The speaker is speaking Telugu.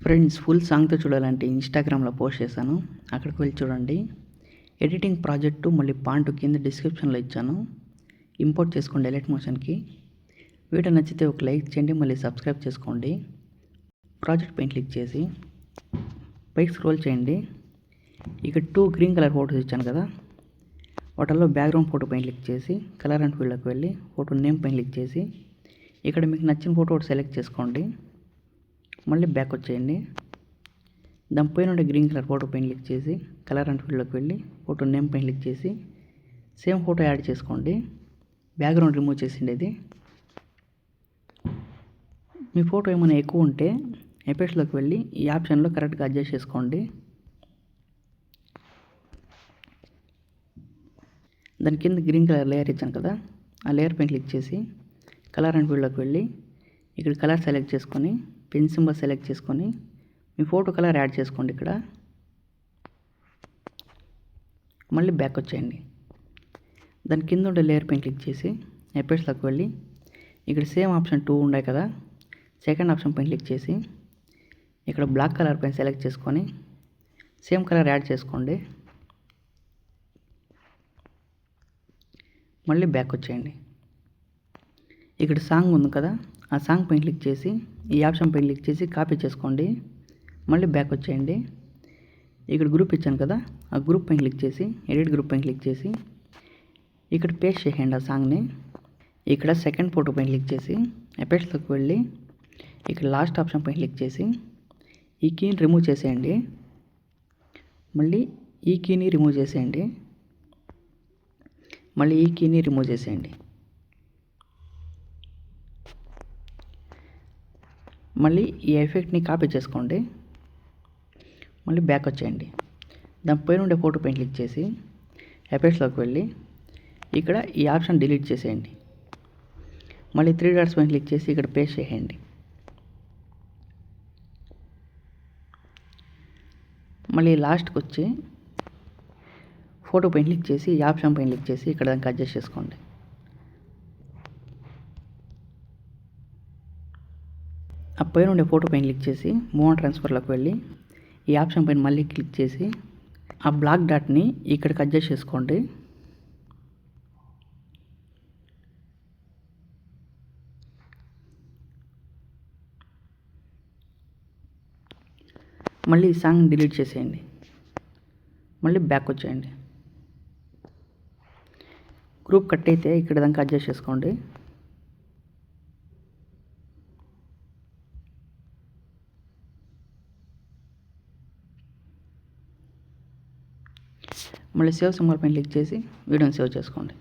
ఫ్రెండ్స్, ఫుల్ సాంగ్తో చూడాలంటే ఇన్స్టాగ్రామ్లో పోస్ట్ చేశాను, అక్కడికి వెళ్ళి చూడండి. ఎడిటింగ్ ప్రాజెక్టు మళ్ళీ పాయింట్ కింద డిస్క్రిప్షన్లో ఇచ్చాను. ఇంపోర్ట్ చేసుకోండి ఎలైట్ మోషన్కి. వీడియో నచ్చితే ఒక లైక్ చేయండి, మళ్ళీ సబ్స్క్రైబ్ చేసుకోండి. ప్రాజెక్ట్ పైన క్లిక్ చేసి పైకి స్క్రోల్ చేయండి. ఇక్కడ 2 గ్రీన్ కలర్ ఫోటోస్ ఇచ్చాను కదా, వాటిల్లో బ్యాక్గ్రౌండ్ ఫోటో పైన క్లిక్ చేసి కలర్ అండ్ ఫీల్డ్లోకి వెళ్ళి ఫోటో నేమ్ పైన క్లిక్ చేసి ఇక్కడ మీకు నచ్చిన ఫోటో ఒకటి సెలెక్ట్ చేసుకోండి. మళ్ళీ బ్యాక్ వచ్చేయండి. దానిపైన ఉండే గ్రీన్ కలర్ ఫోటో పైన క్లిక్ చేసి కలర్ అండ్ ఫీల్డ్లోకి వెళ్ళి ఫోటో నేమ్ పైన క్లిక్ చేసి సేమ్ ఫోటో యాడ్ చేసుకోండి. బ్యాక్గ్రౌండ్ రిమూవ్ చేసిండేది. మీ ఫోటో ఏమైనా ఎక్కువ ఉంటే ఎఫెక్ట్స్లోకి వెళ్ళి ఈ ఆప్షన్లో కరెక్ట్గా అడ్జస్ట్ చేసుకోండి. దాని కింద గ్రీన్ కలర్ లేయర్ ఇచ్చాను కదా, ఆ లేయర్ పైన క్లిక్ చేసి కలర్ అండ్ ఫీల్డ్లోకి వెళ్ళి ఇక్కడ కలర్ సెలెక్ట్ చేసుకొని పెన్ సింబల్ సెలెక్ట్ చేసుకొని మీ ఫోటో కలర్ యాడ్ చేసుకోండి. ఇక్కడ మళ్ళీ బ్యాక్ వచ్చేయండి. దాని కింద ఉండే లేయర్ పైన క్లిక్ చేసి ఎఫెక్ట్స్లోకి వెళ్ళి ఇక్కడ సేమ్ ఆప్షన్ 2 ఉన్నాయి కదా, సెకండ్ ఆప్షన్ పైన క్లిక్ చేసి ఇక్కడ బ్లాక్ కలర్ పైన సెలెక్ట్ చేసుకొని సేమ్ కలర్ యాడ్ చేసుకోండి. మళ్ళీ బ్యాక్ వచ్చేయండి. ఇక్కడ సాంగ్ ఉంది కదా, ఆ సాంగ్ పైన క్లిక్ చేసి ఈ ఆప్షన్ పైన క్లిక్ చేసి కాపీ చేసుకోండి. మళ్ళీ బ్యాక్ వచ్చేయండి. ఇక్కడ గ్రూప్ ఇచ్చాను కదా, ఆ గ్రూప్ పైన క్లిక్ చేసి ఎడిట్ గ్రూప్ పైన క్లిక్ చేసి ఇక్కడ పేస్ట్ చేయండి ఆ సాంగ్ని. ఇక్కడ సెకండ్ ఫోటో పైన క్లిక్ చేసి ఎఫెక్ట్స్లోకి వెళ్ళి ఇక్కడ లాస్ట్ ఆప్షన్ పైన క్లిక్ చేసి ఈ కీని రిమూవ్ చేసేయండి. మళ్ళీ ఈ కీని రిమూవ్ చేసేయండి. మళ్ళీ ఈ కీని రిమూవ్ చేసేయండి. మళ్ళీ ఈ ఎఫెక్ట్ని కాపీ చేసుకోండి. మళ్ళీ బ్యాక్ వచ్చేయండి. దానిపైన ఉండే ఫోటో పైన క్లిక్ చేసి ఎఫెక్ట్స్లోకి వెళ్ళి ఇక్కడ ఈ ఆప్షన్ డిలీట్ చేసేయండి. మళ్ళీ 3 డాట్స్ పైన క్లిక్ చేసి ఇక్కడ పేస్ట్ చేయండి. మళ్ళీ లాస్ట్కి వచ్చి ఫోటో పైన క్లిక్ చేసి ఈ ఆప్షన్ పైన క్లిక్ చేసి ఇక్కడ దానికి అడ్జస్ట్ చేసుకోండి. ఆ పైన ఉండే ఫోటో పైన క్లిక్ చేసి మూవ్ అండ్ ట్రాన్స్ఫర్లోకి వెళ్ళి ఈ ఆప్షన్ పైన మళ్ళీ క్లిక్ చేసి ఆ బ్లాక్ డాట్ని ఇక్కడికి అడ్జస్ట్ చేసుకోండి. మళ్ళీ ఈ సాంగ్ డిలీట్ చేసేయండి. మళ్ళీ బ్యాక్ వచ్చేయండి. గ్రూప్ కట్ అయితే ఇక్కడ దాకా అడ్జస్ట్ చేసుకోండి. మళ్ళీ సేవ్ సింబల్ పైన క్లిక్ చేసి వీడియోని సేవ్ చేసుకోండి.